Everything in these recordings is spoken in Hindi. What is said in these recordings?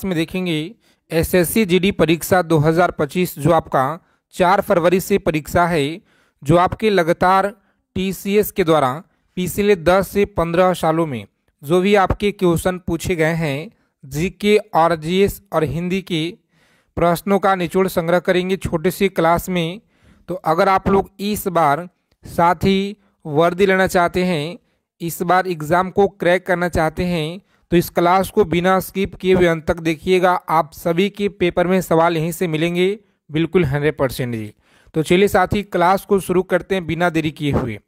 क्लास में देखेंगे एसएससी जीडी परीक्षा 2025 जो आपका 4 फरवरी से परीक्षा है, जो आपके लगातार टीसीएस के द्वारा पिछले 10 से 15 सालों में जो भी आपके क्वेश्चन पूछे गए हैं जीके और जीएस और हिंदी के प्रश्नों का निचोड़ संग्रह करेंगे छोटे से क्लास में। तो अगर आप लोग इस बार साथ ही वर्दी लेना चाहते हैं, इस बार एग्ज़ाम को क्रैक करना चाहते हैं, तो इस क्लास को बिना स्किप किए हुए अंत तक देखिएगा। आप सभी के पेपर में सवाल यहीं से मिलेंगे बिल्कुल 100% जी। तो चलिए साथी क्लास को शुरू करते हैं बिना देरी किए हुए।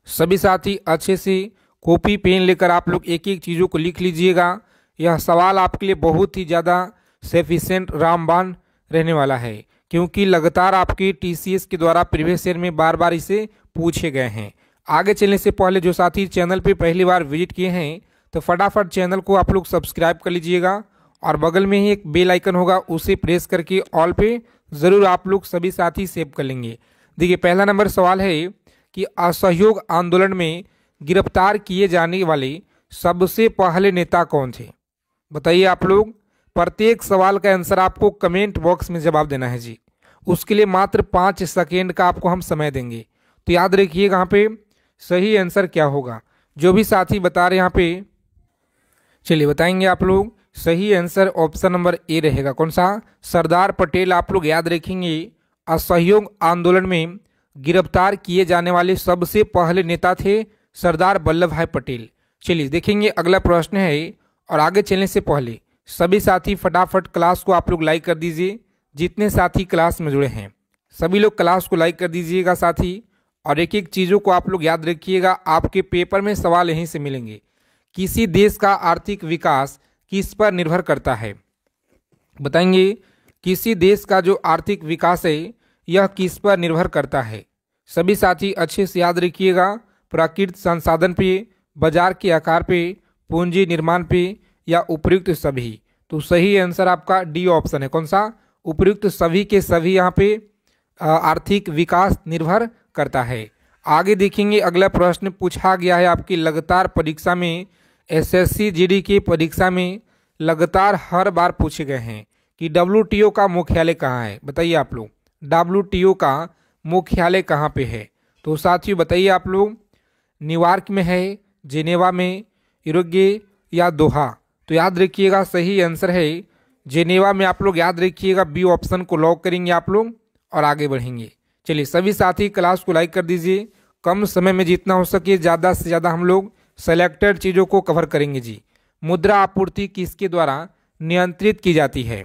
सभी साथी अच्छे से कॉपी पेन लेकर आप लोग एक एक चीज़ों को लिख लीजिएगा। यह सवाल आपके लिए बहुत ही ज़्यादा सफिशिएंट रामबाण रहने वाला है, क्योंकि लगातार आपके टीसीएस के द्वारा प्रीवियस ईयर में बार बार इसे पूछे गए हैं। आगे चलने से पहले जो साथी चैनल पे पहली बार विजिट किए हैं तो फटाफट चैनल को आप लोग सब्सक्राइब कर लीजिएगा और बगल में ही एक बेल आइकन होगा, उसे प्रेस करके ऑल पे ज़रूर आप लोग सभी साथी सेव कर लेंगे। देखिए पहला नंबर सवाल है कि असहयोग आंदोलन में गिरफ्तार किए जाने वाले सबसे पहले नेता कौन थे? बताइए आप लोग। प्रत्येक सवाल का आंसर आपको कमेंट बॉक्स में जवाब देना है जी। उसके लिए मात्र 5 सेकेंड का आपको हम समय देंगे। तो याद रखिएगा यहाँ पे सही आंसर क्या होगा। जो भी साथी बता रहे यहाँ पे चलिए बताएंगे आप लोग। सही आंसर ऑप्शन नंबर ए रहेगा। कौन सा? सरदार पटेल। आप लोग याद रखेंगे असहयोग आंदोलन में गिरफ्तार किए जाने वाले सबसे पहले नेता थे सरदार वल्लभ भाई पटेल। चलिए देखेंगे अगला प्रश्न है। और आगे चलने से पहले सभी साथी फटाफट क्लास को आप लोग लाइक कर दीजिए। जितने साथी क्लास में जुड़े हैं सभी लोग क्लास को लाइक कर दीजिएगा साथी। और एक एक चीज़ों को आप लोग याद रखिएगा, आपके पेपर में सवाल यहीं से मिलेंगे। किसी देश का आर्थिक विकास किस पर निर्भर करता है? बताएंगे किसी देश का जो आर्थिक विकास है यह किस पर निर्भर करता है? सभी साथी अच्छे से याद रखिएगा। प्राकृतिक संसाधन पे, बाजार के आकार पे, पूंजी निर्माण पे या उपयुक्त सभी। तो सही आंसर आपका डी ऑप्शन है। कौन सा? उपयुक्त सभी के सभी यहाँ पे आर्थिक विकास निर्भर करता है। आगे देखेंगे अगला प्रश्न पूछा गया है आपकी लगातार परीक्षा में, एसएससी जीडी की परीक्षा में लगातार हर बार पूछे गए हैं कि डब्ल्यूटीओ का मुख्यालय कहाँ है? बताइए आप लोग। डब्ल्यूटीओ का मुख्यालय कहाँ पे है? तो साथियों बताइए आप लोग। न्यूयॉर्क में है, जेनेवा में, यूरुग्वे या दोहा? तो याद रखिएगा सही आंसर है जेनेवा में। आप लोग याद रखिएगा, बी ऑप्शन को लॉक करेंगे आप लोग और आगे बढ़ेंगे। चलिए सभी साथी क्लास को लाइक कर दीजिए। कम समय में जितना हो सके ज़्यादा से ज़्यादा हम लोग सेलेक्टेड चीज़ों को कवर करेंगे जी। मुद्रा आपूर्ति किसके द्वारा नियंत्रित की जाती है?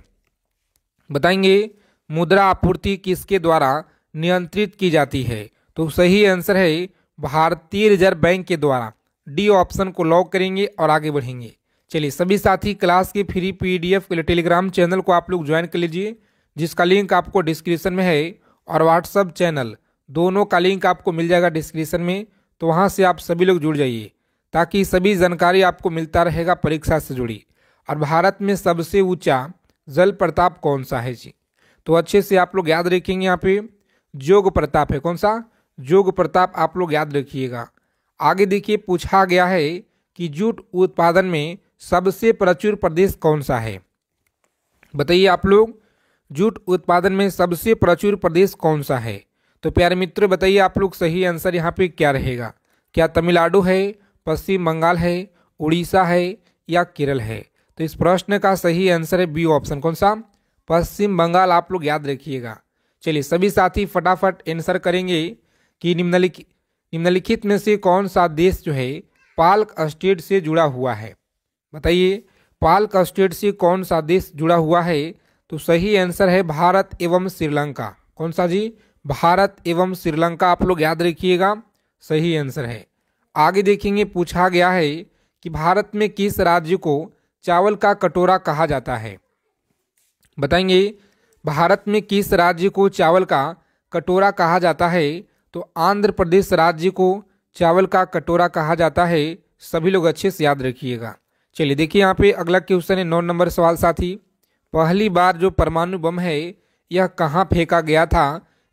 बताएंगे मुद्रा आपूर्ति किसके द्वारा नियंत्रित की जाती है? तो सही आंसर है भारतीय रिजर्व बैंक के द्वारा। डी ऑप्शन को लॉक करेंगे और आगे बढ़ेंगे। चलिए सभी साथी क्लास के फ्री पीडीएफ के लिए टेलीग्राम चैनल को आप लोग ज्वाइन कर लीजिए, जिसका लिंक आपको डिस्क्रिप्शन में है, और व्हाट्सअप चैनल दोनों का लिंक आपको मिल जाएगा डिस्क्रिप्शन में। तो वहाँ से आप सभी लोग जुड़ जाइए ताकि सभी जानकारी आपको मिलता रहेगा परीक्षा से जुड़ी। और भारत में सबसे ऊंचा जल प्रताप कौन सा है जी? तो अच्छे से आप लोग याद रखेंगे, यहाँ पे जोग प्रताप है। कौन सा? जोग प्रताप आप लोग याद रखिएगा। आगे देखिए पूछा गया है कि जूट उत्पादन में सबसे प्रचुर प्रदेश कौन सा है? बताइए आप लोग। जूट उत्पादन में सबसे प्रचुर प्रदेश कौन सा है? तो प्यारे मित्रों बताइए आप लोग सही आंसर यहाँ पे क्या रहेगा? क्या तमिलनाडु है, पश्चिम बंगाल है, उड़ीसा है या केरल है? तो इस प्रश्न का सही आंसर है बी ऑप्शन। कौन सा? पश्चिम बंगाल। आप लोग याद रखिएगा। चलिए सभी साथी फटाफट आंसर करेंगे कि निम्नलिखित में से कौन सा देश जो है पाल्क स्टेट से जुड़ा हुआ है? बताइए पाल्क स्टेट से कौन सा देश जुड़ा हुआ है? तो सही आंसर है भारत एवं श्रीलंका। कौन सा जी? भारत एवं श्रीलंका। आप लोग याद रखिएगा सही आंसर है। आगे देखेंगे पूछा गया है कि भारत में किस राज्य को चावल का कटोरा कहा जाता है? बताएंगे भारत में किस राज्य को चावल का कटोरा कहा जाता है? तो आंध्र प्रदेश राज्य को चावल का कटोरा कहा जाता है। सभी लोग अच्छे से याद रखिएगा। चलिए देखिए यहाँ पे अगला क्वेश्चन है 9 नंबर सवाल साथी। पहली बार जो परमाणु बम है यह कहाँ फेंका गया था?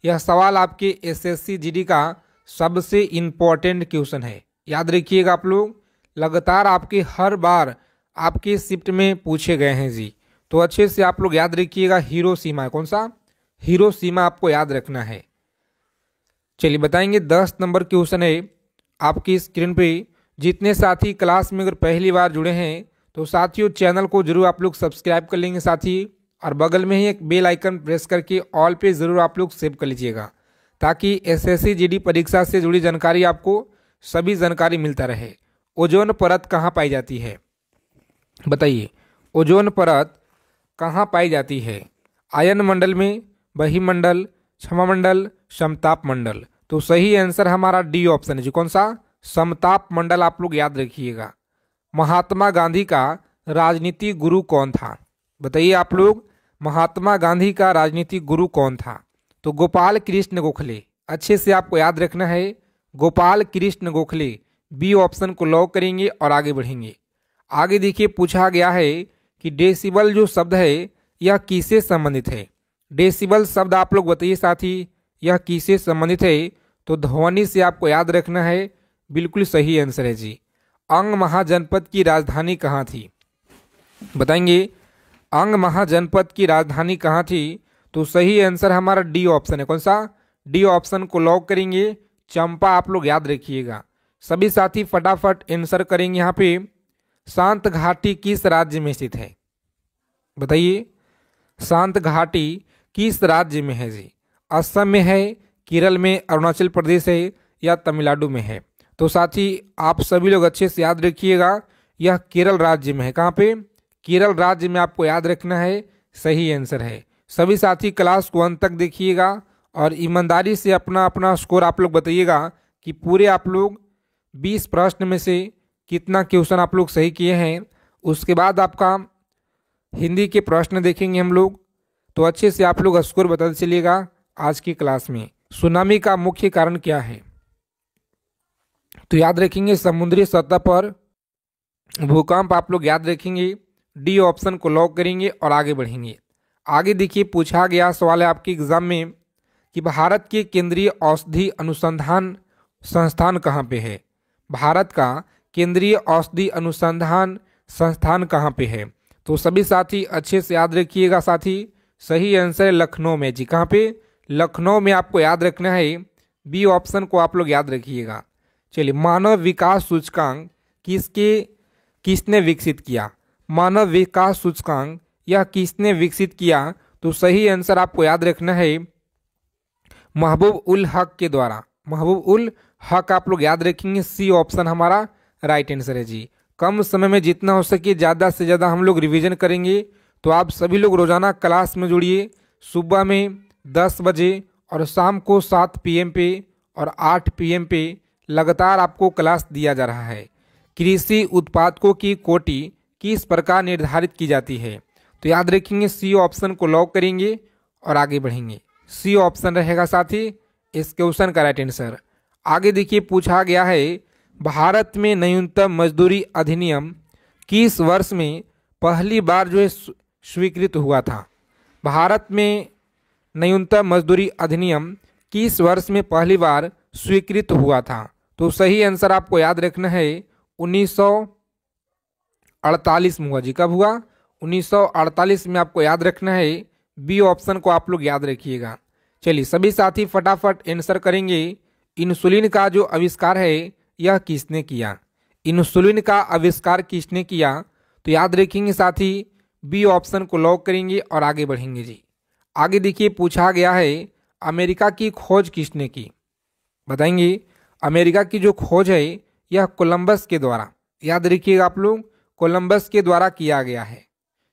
यह सवाल आपके एसएससी जीडी का सबसे इम्पोर्टेंट क्वेश्चन है। याद रखिएगा आप लोग। लगातार आपके हर बार आपके शिफ्ट में पूछे गए हैं जी। तो अच्छे से आप लोग याद रखिएगा, हिरोशिमा। कौन सा? हिरोशिमा आपको याद रखना है। चलिए बताएंगे 10 नंबर के क्वेश्चन है आपकी स्क्रीन पे। जितने साथी क्लास में अगर पहली बार जुड़े हैं तो साथियों चैनल को जरूर आप लोग सब्सक्राइब कर लेंगे साथी, और बगल में ही एक बेल आइकन प्रेस करके ऑल पे ज़रूर आप लोग सेव कर लीजिएगा, ताकि एसएससी जीडी परीक्षा से जुड़ी जानकारी आपको सभी जानकारी मिलता रहे। ओजोन परत कहाँ पाई जाती है? बताइए, ओजोन परत कहाँ पाई जाती है? आयन मंडल में, बहिमंडल, क्षममंडल, समताप मंडल। तो सही आंसर हमारा डी ऑप्शन है जी। कौन सा? समताप मंडल आप लोग याद रखिएगा। महात्मा गांधी का राजनीतिक गुरु कौन था? बताइए आप लोग, महात्मा गांधी का राजनीतिक गुरु कौन था? तो गोपाल कृष्ण गोखले। अच्छे से आपको याद रखना है, गोपाल कृष्ण गोखले। बी ऑप्शन को लॉक करेंगे और आगे बढ़ेंगे। आगे देखिए पूछा गया है कि डेसिबल जो शब्द है यह किससे संबंधित है? डेसिबल शब्द आप लोग बताइए साथी, यह किससे संबंधित है? तो ध्वनि से आपको याद रखना है। बिल्कुल सही आंसर है जी। अंग महाजनपद की राजधानी कहाँ थी? बताएंगे, अंग महाजनपद की राजधानी कहाँ थी? तो सही आंसर हमारा डी ऑप्शन है। कौन सा? डी ऑप्शन को लॉक करेंगे। चंपा आप लोग याद रखिएगा। सभी साथी फटाफट आंसर करेंगे। यहाँ पे शांत घाटी किस राज्य में स्थित है? बताइए, शांत घाटी किस राज्य में है जी? असम में है, केरल में, अरुणाचल प्रदेश है, या तमिलनाडु में है? तो साथी आप सभी लोग अच्छे से याद रखिएगा, यह केरल राज्य में है। कहाँ पे? केरल राज्य में आपको याद रखना है। सही आंसर है। सभी साथी क्लास को अंत तक देखिएगा और ईमानदारी से अपना अपना स्कोर आप लोग बताइएगा कि पूरे आप लोग 20 प्रश्न में से कितना क्वेश्चन आप लोग सही किए हैं। उसके बाद आपका हिंदी के प्रश्न देखेंगे हम लोग। तो अच्छे से आप लोग स्कोर बताते चलिएगा। आज की क्लास में सुनामी का मुख्य कारण क्या है? तो याद रखेंगे समुद्री सतह पर भूकंप आप लोग याद रखेंगे। डी ऑप्शन को लॉक करेंगे और आगे बढ़ेंगे। आगे देखिए पूछा गया सवाल है आपके एग्जाम में कि भारत के केंद्रीय औषधि अनुसंधान संस्थान कहाँ पे है? भारत का केंद्रीय औषधि अनुसंधान संस्थान कहाँ पे है? तो सभी साथी अच्छे से याद रखिएगा साथी। सही आंसर लखनऊ में जी। कहाँ पे? लखनऊ में आपको याद रखना है। बी ऑप्शन को आप लोग याद रखिएगा। चलिए, मानव विकास सूचकांक किसने विकसित किया? मानव विकास सूचकांक यह किसने विकसित किया? तो सही आंसर आपको याद रखना है महबूब उल हक के द्वारा। महबूब उल हक आप लोग याद रखेंगे। सी ऑप्शन हमारा राइट आंसर है जी। कम समय में जितना हो सके ज़्यादा से ज़्यादा हम लोग रिवीजन करेंगे। तो आप सभी लोग रोजाना क्लास में जुड़िए। सुबह में 10 बजे और शाम को 7 PM पे और 8 PM पे लगातार आपको क्लास दिया जा रहा है। कृषि उत्पादकों की कोटि किस प्रकार निर्धारित की जाती है? तो याद रखेंगे सी ऑप्शन को लॉक करेंगे और आगे बढ़ेंगे। सी ऑप्शन रहेगा साथी इस क्वेश्चन का राइट आंसर। आगे देखिए पूछा गया है भारत में न्यूनतम मजदूरी अधिनियम किस वर्ष में पहली बार जो है स्वीकृत हुआ था? भारत में न्यूनतम मजदूरी अधिनियम किस वर्ष में पहली बार स्वीकृत हुआ था? तो सही आंसर आपको याद रखना है 1948 में हुआ जी। कब हुआ? 1948 में आपको याद रखना है। बी ऑप्शन को आप लोग याद रखिएगा। चलिए सभी साथी फटाफट आंसर करेंगे। इंसुलिन का जो आविष्कार है यह किसने किया? इंसुलिन का आविष्कार किसने किया? तो याद रखेंगे साथी बी ऑप्शन को लॉक करेंगे और आगे बढ़ेंगे जी। आगे देखिए पूछा गया है अमेरिका की खोज किसने की? बताएंगे, अमेरिका की जो खोज है यह कोलंबस के द्वारा, याद रखिएगा आप लोग, कोलंबस के द्वारा किया गया है।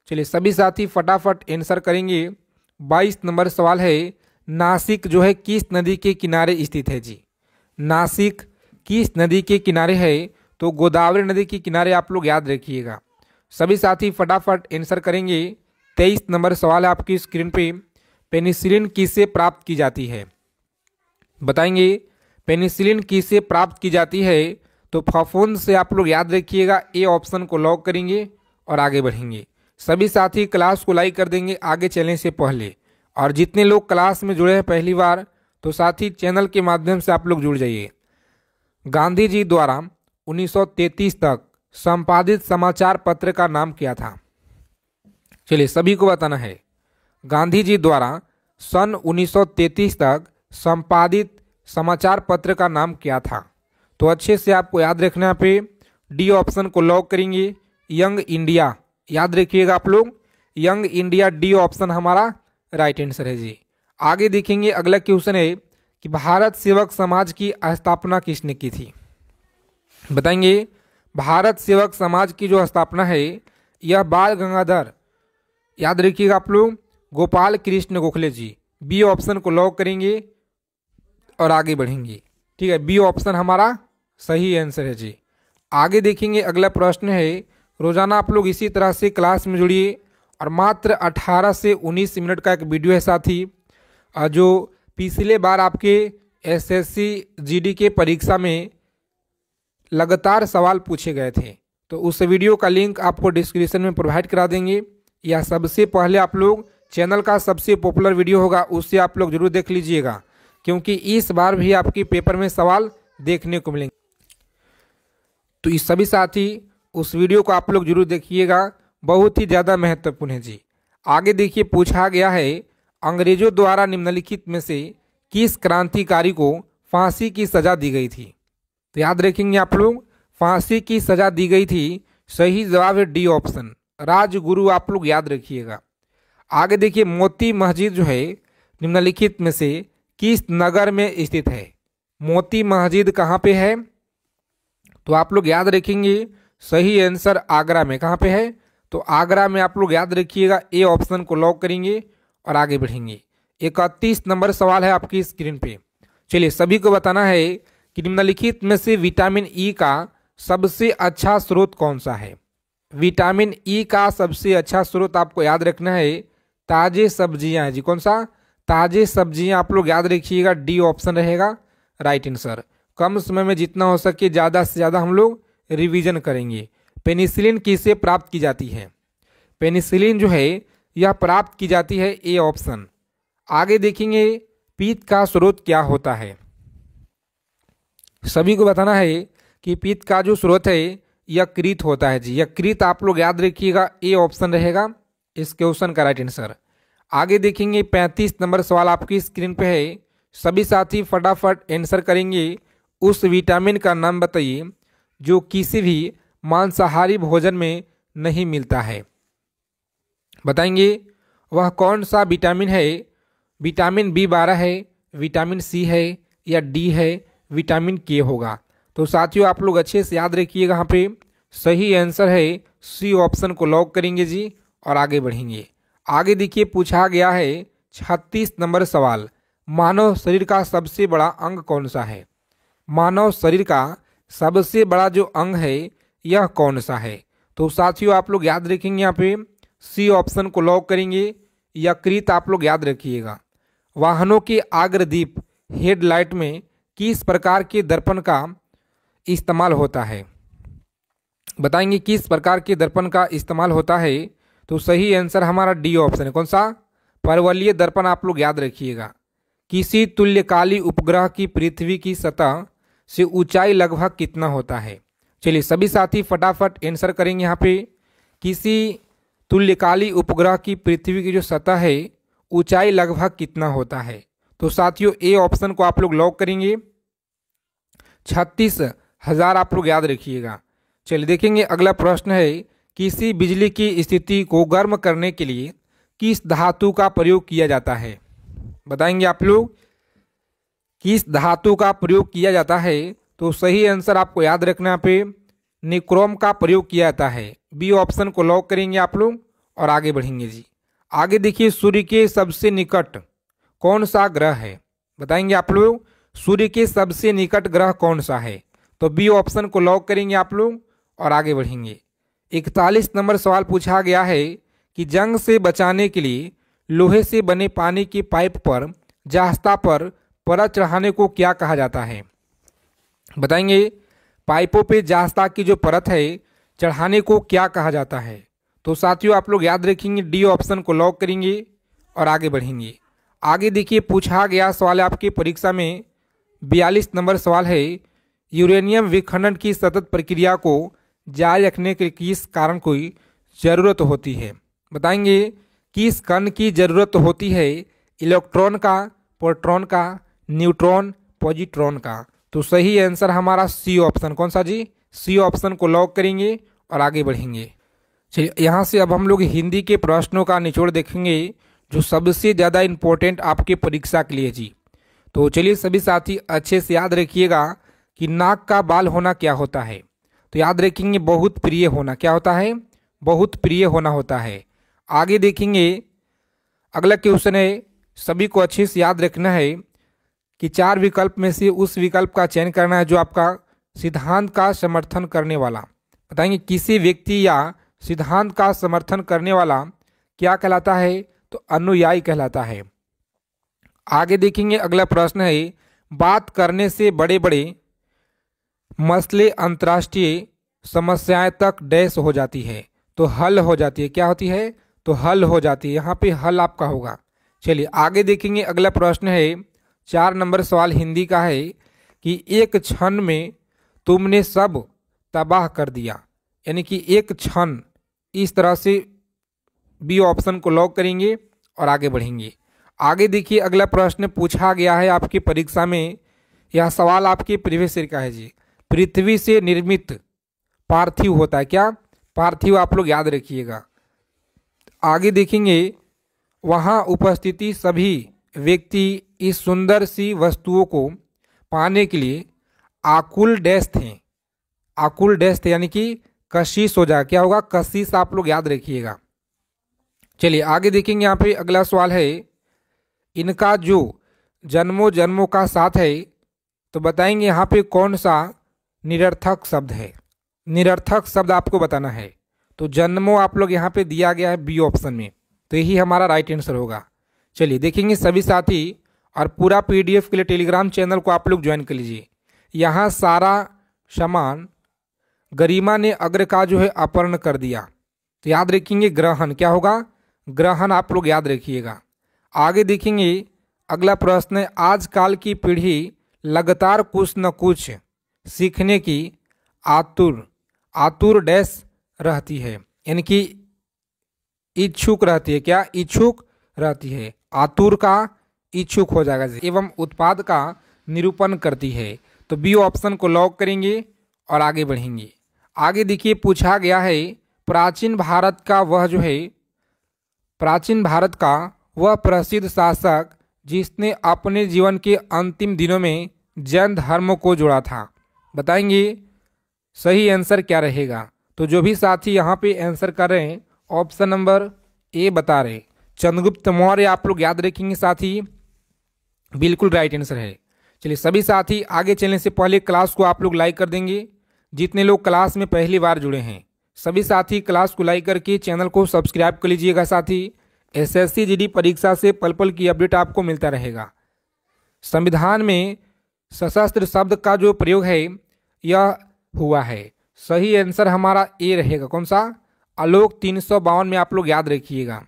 चलिए सभी साथी फटाफट आंसर करेंगे। 22 नंबर सवाल है नासिक जो है किस नदी के किनारे स्थित है जी? नासिक किस नदी के किनारे है? तो गोदावरी नदी के किनारे आप लोग याद रखिएगा। सभी साथी फटाफट आंसर करेंगे। 23 नंबर सवाल है आपकी स्क्रीन पे पेनिसिलिन किससे प्राप्त की जाती है? बताएंगे पेनिसिलिन किससे प्राप्त की जाती है? तो फफूंद से आप लोग याद रखिएगा। ए ऑप्शन को लॉक करेंगे और आगे बढ़ेंगे। सभी साथी क्लास को लाइक कर देंगे आगे चलने से पहले, और जितने लोग क्लास में जुड़े हैं पहली बार तो साथी चैनल के माध्यम से आप लोग जुड़ जाइए। गांधी जी द्वारा 1933 तक संपादित समाचार पत्र का नाम क्या था? चलिए सभी को बताना है। गांधी जी द्वारा सन 1933 तक संपादित समाचार पत्र का नाम क्या था? तो अच्छे से आपको याद रखना है। पे डी ऑप्शन को लॉक करेंगे, यंग इंडिया। याद रखिएगा आप लोग, यंग इंडिया डी ऑप्शन हमारा राइट आंसर है जी। आगे देखेंगे, अगला क्वेश्चन है कि भारत सेवक समाज की स्थापना किसने की थी? बताएंगे। भारत सेवक समाज की जो स्थापना है यह बाल गंगाधर, याद रखिएगा आप लोग, गोपाल कृष्ण गोखले जी। बी ऑप्शन को लॉक करेंगे और आगे बढ़ेंगे। ठीक है, बी ऑप्शन हमारा सही आंसर है जी। आगे देखेंगे, अगला प्रश्न है, रोजाना आप लोग इसी तरह से क्लास में जुड़िए और मात्र 18 से 19 मिनट का एक वीडियो है साथी, जो पिछले बार आपके एसएससी जीडी के परीक्षा में लगातार सवाल पूछे गए थे, तो उस वीडियो का लिंक आपको डिस्क्रिप्शन में प्रोवाइड करा देंगे। या सबसे पहले आप लोग चैनल का सबसे पॉपुलर वीडियो होगा उससे आप लोग जरूर देख लीजिएगा, क्योंकि इस बार भी आपके पेपर में सवाल देखने को मिलेंगे। तो इस सभी साथी उस वीडियो को आप लोग जरूर देखिएगा, बहुत ही ज़्यादा महत्वपूर्ण है जी। आगे देखिए, पूछा गया है अंग्रेजों द्वारा निम्नलिखित में से किस क्रांतिकारी को फांसी की सजा दी गई थी? तो याद रखेंगे आप लोग, फांसी की सजा दी गई थी। सही जवाब है डी ऑप्शन, राजगुरु। आप लोग याद रखिएगा। आगे देखिए, मोती मस्जिद जो है निम्नलिखित में से किस नगर में स्थित है? मोती मस्जिद कहाँ पे है? तो आप लोग याद रखेंगे, सही आंसर आगरा में। कहाँ पे है? तो आगरा में। आप लोग याद रखिएगा, ए ऑप्शन को लॉक करेंगे और आगे बढ़ेंगे। 31 नंबर सवाल है आपकी स्क्रीन पे। चलिए सभी को बताना है कि निम्नलिखित में से विटामिन ई का सबसे अच्छा स्रोत कौन सा है? विटामिन ई का सबसे अच्छा स्रोत आपको याद रखना है ताजे सब्जियां हैं जी। कौन सा? ताजे सब्जियां। आप लोग याद रखिएगा, डी ऑप्शन रहेगा राइट आंसर। कम समय में जितना हो सके ज़्यादा से ज़्यादा हम लोग रिवीजन करेंगे। पेनिसिलिन किससे प्राप्त की जाती है? पेनिसिलिन जो है यह प्राप्त की जाती है, ए ऑप्शन। आगे देखेंगे, पित्त का स्रोत क्या होता है? सभी को बताना है कि पित्त का जो स्रोत है यकृत होता है जी। यकृत आप लोग याद रखिएगा, ए ऑप्शन रहेगा इस क्वेश्चन का राइट आंसर। आगे देखेंगे, 35 नंबर सवाल आपकी स्क्रीन पे है। सभी साथी फटाफट आंसर करेंगे। उस विटामिन का नाम बताइए जो किसी भी मांसाहारी भोजन में नहीं मिलता है। बताएंगे वह कौन सा विटामिन है? विटामिन B12 है, विटामिन C है या डी है, विटामिन के होगा? तो साथियों आप लोग अच्छे से याद रखिएगा, यहाँ पे सही आंसर है सी ऑप्शन को लॉक करेंगे जी और आगे बढ़ेंगे। आगे देखिए, पूछा गया है 36 नंबर सवाल, मानव शरीर का सबसे बड़ा अंग कौन सा है? मानव शरीर का सबसे बड़ा जो अंग है यह कौन सा है? तो साथियों आप लोग याद रखेंगे, यहाँ पे सी ऑप्शन को लॉक करेंगे। यकृत आप लोग याद रखिएगा। वाहनों के अग्रदीप हेडलाइट में किस प्रकार के दर्पण का इस्तेमाल होता है? बताएंगे किस प्रकार के दर्पण का इस्तेमाल होता है? तो सही आंसर हमारा डी ऑप्शन है। कौन सा? परवलयीय दर्पण। आप लोग याद रखिएगा। किसी तुल्यकाली उपग्रह की पृथ्वी की सतह से ऊंचाई लगभग कितना होता है? चलिए सभी साथी फटाफट आंसर करेंगे। यहाँ पे किसी तुल्यकाली उपग्रह की पृथ्वी की जो सतह है ऊंचाई लगभग कितना होता है? तो साथियों ए ऑप्शन को आप लोग लॉक करेंगे, 36,000 आप लोग याद रखिएगा। चलिए देखेंगे, अगला प्रश्न है, किसी बिजली की स्थिति को गर्म करने के लिए किस धातु का प्रयोग किया जाता है? बताएंगे आप लोग किस धातु का प्रयोग किया जाता है? तो सही आंसर आपको याद रखना पे निक्रोम का प्रयोग किया जाता है। बी ऑप्शन को लॉक करेंगे आप लोग और आगे बढ़ेंगे जी। आगे देखिए, सूर्य के सबसे निकट कौन सा ग्रह है? बताएंगे आप लोग सूर्य के सबसे निकट ग्रह कौन सा है? तो बी ऑप्शन को लॉक करेंगे आप लोग और आगे बढ़ेंगे। 41 नंबर सवाल पूछा गया है कि जंग से बचाने के लिए लोहे से बने पानी की पाइप पर जास्ता पर परत चढ़ाने को क्या कहा जाता है? बताएंगे पाइपों पे जास्ता की जो परत है चढ़ाने को क्या कहा जाता है? तो साथियों आप लोग याद रखेंगे, डी ऑप्शन को लॉक करेंगे और आगे बढ़ेंगे। आगे देखिए, पूछा गया सवाल आपकी परीक्षा में 42 नंबर सवाल है, यूरेनियम विखंडन की सतत प्रक्रिया को जारी रखने के किस कारण की जरूरत होती है? बताएंगे किस कण की जरूरत होती है? इलेक्ट्रॉन का, प्रोटॉन का, न्यूट्रॉन, पॉजिट्रॉन का। तो सही आंसर हमारा सी ऑप्शन। कौन सा जी? सी ऑप्शन को लॉक करेंगे और आगे बढ़ेंगे। चलिए यहाँ से अब हम लोग हिंदी के प्रश्नों का निचोड़ देखेंगे जो सबसे ज़्यादा इम्पोर्टेंट आपके परीक्षा के लिए जी। तो चलिए सभी साथी अच्छे से याद रखिएगा कि नाक का बाल होना क्या होता है। तो याद रखेंगे बहुत प्रिय होना। क्या होता है? बहुत प्रिय होना होता है। आगे देखेंगे अगला क्वेश्चन है, सभी को अच्छे से याद रखना है कि 4 विकल्प में से उस विकल्प का चयन करना है जो आपका सिद्धांत का समर्थन करने वाला। बताएंगे किसी व्यक्ति या सिद्धांत का समर्थन करने वाला क्या कहलाता है? तो अनुयायी कहलाता है। आगे देखेंगे अगला प्रश्न है, बात करने से बड़े बड़े मसले अंतर्राष्ट्रीय समस्याएं तक डैश हो जाती है। तो हल हो जाती है। क्या होती है? तो हल हो जाती है। यहाँ पे हल आपका होगा। चलिए आगे देखेंगे अगला प्रश्न है, 4 नंबर सवाल हिंदी का है कि एक क्षण में तुमने सब तबाह कर दिया। यानी कि एक क्षण, इस तरह से बी ऑप्शन को लॉक करेंगे और आगे बढ़ेंगे। आगे देखिए अगला प्रश्न पूछा गया है आपकी परीक्षा में। यह सवाल आपके प्रीवियस ईयर का है जी। पृथ्वी से निर्मित पार्थिव होता है। क्या? पार्थिव। आप लोग याद रखिएगा। आगे देखेंगे वहाँ उपस्थिति सभी व्यक्ति इस सुंदर सी वस्तुओं को पाने के लिए आकुल डैश थे। आकुल डैश थे यानी कि कशिश हो जाए। क्या होगा? कशिश। आप लोग याद रखिएगा। चलिए आगे देखेंगे यहाँ पे अगला सवाल है, इनका जो जन्मों जन्मों का साथ है। तो बताएंगे यहाँ पे कौन सा निरर्थक शब्द है? निरर्थक शब्द आपको बताना है। तो जन्मों आप लोग यहाँ पे दिया गया है बी ऑप्शन में। तो यही हमारा राइट आंसर होगा। चलिए देखेंगे सभी साथी, और पूरा पीडीएफ के लिए टेलीग्राम चैनल को आप लोग ज्वाइन कर लीजिए। यहाँ सारा सामान गरिमा ने अग्र का जो है अपहरण कर दिया। तो याद रखेंगे ग्रहण। क्या होगा? ग्रहण। आप लोग याद रखिएगा। आगे देखेंगे अगला प्रश्न है, आजकल की पीढ़ी लगातार कुछ न कुछ सीखने की आतुर डैश रहती है। यानी कि इच्छुक रहती है। क्या? इच्छुक रहती है। आतुर का इच्छुक हो जाएगा एवं उत्पाद का निरूपण करती है। तो बी ऑप्शन को लॉक करेंगे और आगे बढ़ेंगे। आगे देखिए पूछा गया है, प्राचीन भारत का वह प्रसिद्ध शासक जिसने अपने जीवन के अंतिम दिनों में जैन धर्म को जोड़ा था। बताएंगे सही आंसर क्या रहेगा? तो जो भी साथी यहाँ पे आंसर कर रहे हैं ऑप्शन नंबर ए बता रहे, चंद्रगुप्त मौर्य। आप लोग याद रखेंगे साथी, बिल्कुल राइट आंसर है। चलिए सभी साथी आगे चलने से पहले क्लास को आप लोग लाइक कर देंगे। जितने लोग क्लास में पहली बार जुड़े हैं सभी साथी क्लास को लाइक करके चैनल को सब्सक्राइब कर लीजिएगा। साथी एसएससी जीडी परीक्षा से पल पल की अपडेट आपको मिलता रहेगा। संविधान में सशस्त्र शब्द का जो प्रयोग है यह हुआ है। सही आंसर हमारा ए रहेगा। कौन सा? आलोक 352 में आप लोग याद रखिएगा।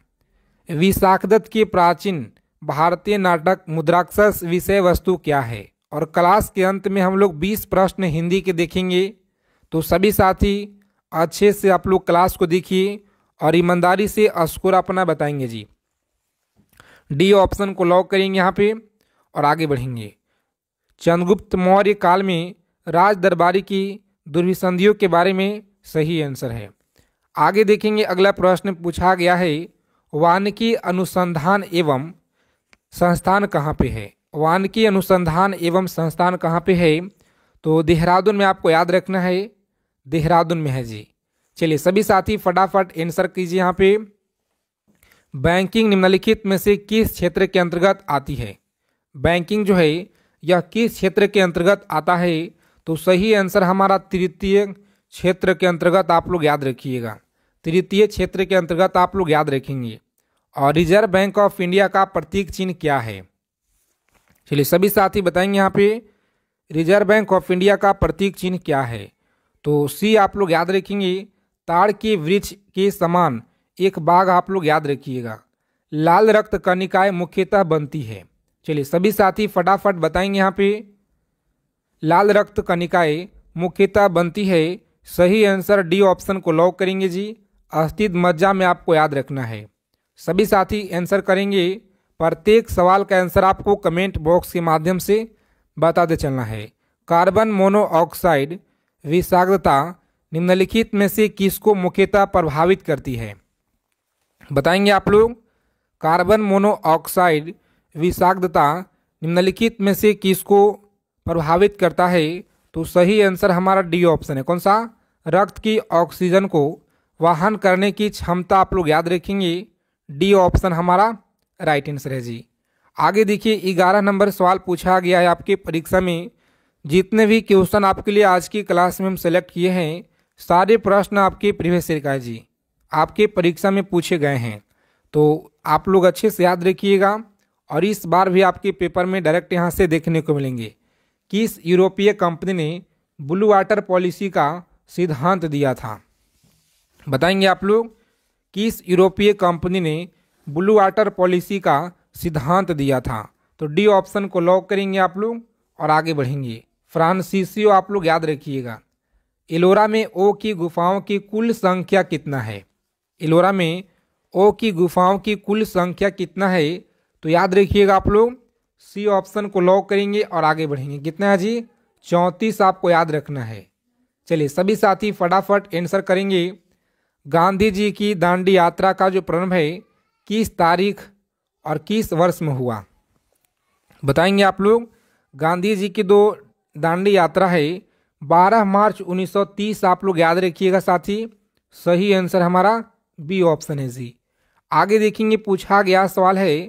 विशाखदत्त के प्राचीन भारतीय नाटक मुद्राक्षस विषय वस्तु क्या है? और क्लास के अंत में हम लोग 20 प्रश्न हिंदी के देखेंगे। तो सभी साथी अच्छे से आप लोग क्लास को देखिए और ईमानदारी से स्कोर अपना बताएंगे जी। डी ऑप्शन को लॉक करेंगे यहाँ पे और आगे बढ़ेंगे। चंद्रगुप्त मौर्य काल में राज दरबारी की दुर्विसंधियों के बारे में सही आंसर है। आगे देखेंगे अगला प्रश्न पूछा गया है, वानिकी अनुसंधान एवं संस्थान कहाँ पे है? वानिकी अनुसंधान एवं संस्थान कहाँ पे है? तो देहरादून में आपको याद रखना है, देहरादून में है जी। चलिए सभी साथी फटाफट आंसर कीजिए। यहाँ पे बैंकिंग निम्नलिखित में से किस क्षेत्र के अंतर्गत आती है? बैंकिंग जो है यह किस क्षेत्र के अंतर्गत आता है? तो सही आंसर हमारा तृतीय क्षेत्र के अंतर्गत आप लोग याद रखिएगा। तृतीय क्षेत्र के अंतर्गत आप लोग याद रखेंगे। और रिजर्व बैंक ऑफ इंडिया का प्रतीक चिन्ह क्या है? चलिए सभी साथी बताएंगे यहाँ पे रिजर्व बैंक ऑफ इंडिया का प्रतीक चिन्ह क्या है? तो सी आप लोग याद रखेंगे, ताड़ के वृक्ष के समान एक बाग आप लोग याद रखिएगा। लाल रक्त कणिकाएं मुख्यतः बनती है। चलिए सभी साथी फटाफट बताएंगे यहाँ पे लाल रक्त कणिकाएं मुख्यतः बनती है सही आंसर डी ऑप्शन को लॉक करेंगे जी। अस्थित मज्जा में आपको याद रखना है। सभी साथी आंसर करेंगे। प्रत्येक सवाल का आंसर आपको कमेंट बॉक्स के माध्यम से बताते चलना है। कार्बन मोनोऑक्साइड विषाक्तता निम्नलिखित में से किसको मुख्यतः प्रभावित करती है? बताएंगे आप लोग। कार्बन मोनोऑक्साइड विषाक्तता निम्नलिखित में से किसको प्रभावित करता है? तो सही आंसर हमारा डी ऑप्शन है। कौन सा? रक्त की ऑक्सीजन को वहन करने की क्षमता आप लोग याद रखेंगे। डी ऑप्शन हमारा राइट आंसर है जी। आगे देखिए 11 नंबर सवाल पूछा गया है आपके परीक्षा में। जितने भी क्वेश्चन आपके लिए आज की क्लास में हम सेलेक्ट किए हैं सारे प्रश्न आपके प्रीवियस ईयर का जी आपके परीक्षा में पूछे गए हैं, तो आप लोग अच्छे से याद रखिएगा। और इस बार भी आपके पेपर में डायरेक्ट यहाँ से देखने को मिलेंगे। किस यूरोपीय कंपनी ने ब्लू वाटर पॉलिसी का सिद्धांत दिया था? बताएंगे आप लोग। किस यूरोपीय कंपनी ने ब्लू वाटर पॉलिसी का सिद्धांत दिया था? तो डी ऑप्शन को लॉक करेंगे आप लोग और आगे बढ़ेंगे। फ्रांसीसियो आप लोग याद रखिएगा। एलोरा में ओ की गुफाओं की कुल संख्या कितना है? एलोरा में ओ की गुफाओं की कुल संख्या कितना है? तो याद रखिएगा आप लोग। सी ऑप्शन को लॉक करेंगे और आगे बढ़ेंगे। कितना है जी? 34 आपको याद रखना है। चलिए सभी साथी फटाफट आंसर करेंगे। गांधी जी की दांडी यात्रा का जो प्रारंभ है किस तारीख और किस वर्ष में हुआ? बताएंगे आप लोग। गांधी जी की दो दांडी यात्रा है 12 मार्च 1930 आप लोग याद रखिएगा साथी। सही आंसर हमारा बी ऑप्शन है जी। आगे देखेंगे पूछा गया सवाल है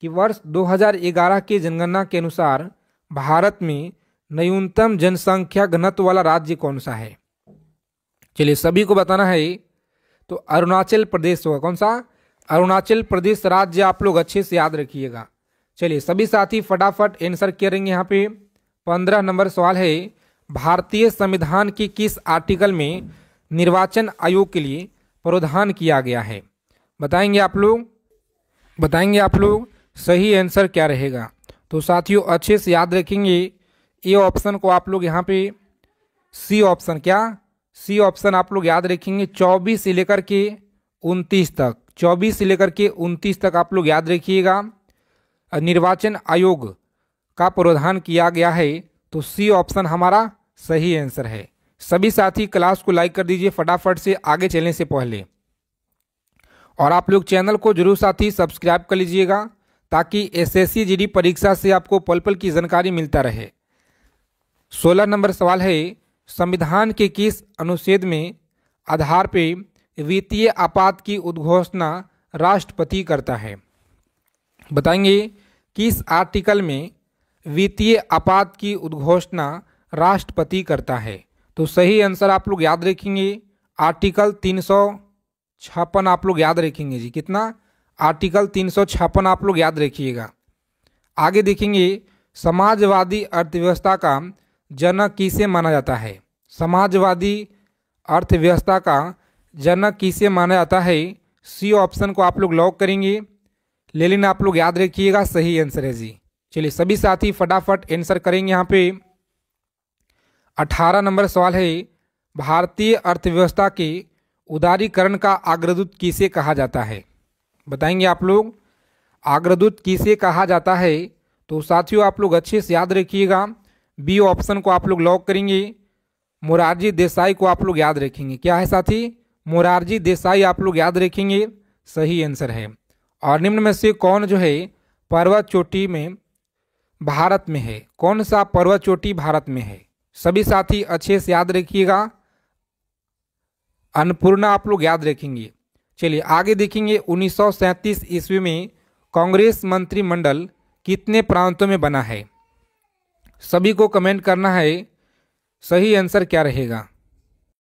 कि वर्ष 2011 के जनगणना के अनुसार भारत में न्यूनतम जनसंख्या घनत्व वाला राज्य कौन सा है? चलिए सभी को बताना है। तो अरुणाचल प्रदेश होगा। कौन सा? अरुणाचल प्रदेश राज्य आप लोग अच्छे से याद रखिएगा। चलिए सभी साथी फटाफट आंसर करेंगे। यहाँ पे 15 नंबर सवाल है। भारतीय संविधान के किस आर्टिकल में निर्वाचन आयोग के लिए प्रावधान किया गया है? बताएंगे आप लोग। सही आंसर क्या रहेगा? तो साथियों अच्छे से याद रखेंगे। ए ऑप्शन को आप लोग यहाँ पे सी ऑप्शन क्या? सी ऑप्शन आप लोग याद रखेंगे। 24 से लेकर के 29 तक 24 से लेकर के 29 तक आप लोग याद रखिएगा। निर्वाचन आयोग का प्रावधान किया गया है। तो सी ऑप्शन हमारा सही आंसर है। सभी साथी क्लास को लाइक कर दीजिए फटाफट से आगे चलने से पहले। और आप लोग चैनल को जरूर साथी सब्सक्राइब कर लीजिएगा ताकि एसएससी जीडी परीक्षा से आपको पल पल की जानकारी मिलता रहे। 16 नंबर सवाल है। संविधान के किस अनुच्छेद में आधार पे वित्तीय आपात की उद्घोषणा राष्ट्रपति करता है? बताएंगे। किस आर्टिकल में वित्तीय आपात की उद्घोषणा राष्ट्रपति करता है? तो सही आंसर आप लोग याद रखेंगे। आर्टिकल 356 आप लोग याद रखेंगे जी। कितना? आर्टिकल 356 आप लोग याद रखिएगा। आगे देखेंगे समाजवादी अर्थव्यवस्था का जनक किसे माना जाता है? समाजवादी अर्थव्यवस्था का जनक किसे माना जाता है? सी ऑप्शन को आप लोग लॉक करेंगे। लेकिन आप लोग याद रखिएगा सही आंसर है जी। चलिए सभी साथी फटाफट आंसर करेंगे। यहाँ पे 18 नंबर सवाल है। भारतीय अर्थव्यवस्था के उदारीकरण का अग्रदूत किसे कहा जाता है? बताएंगे आप लोग। अग्रदूत किसे कहा जाता है? तो साथियों आप लोग अच्छे से याद रखिएगा। बी ऑप्शन को आप लोग लॉक करेंगे। मोरारजी देसाई को आप लोग याद रखेंगे। क्या है साथी? मोरारजी देसाई आप लोग याद रखेंगे। सही आंसर है। और निम्न में से कौन जो है पर्वत चोटी में भारत में है? कौन सा पर्वत चोटी भारत में है? सभी साथी अच्छे से याद रखिएगा। अन्नपूर्णा आप लोग याद रखेंगे। चलिए आगे देखेंगे 1937 ईस्वी में कांग्रेस मंत्रिमंडल कितने प्रांतों में बना है? सभी को कमेंट करना है। सही आंसर क्या रहेगा?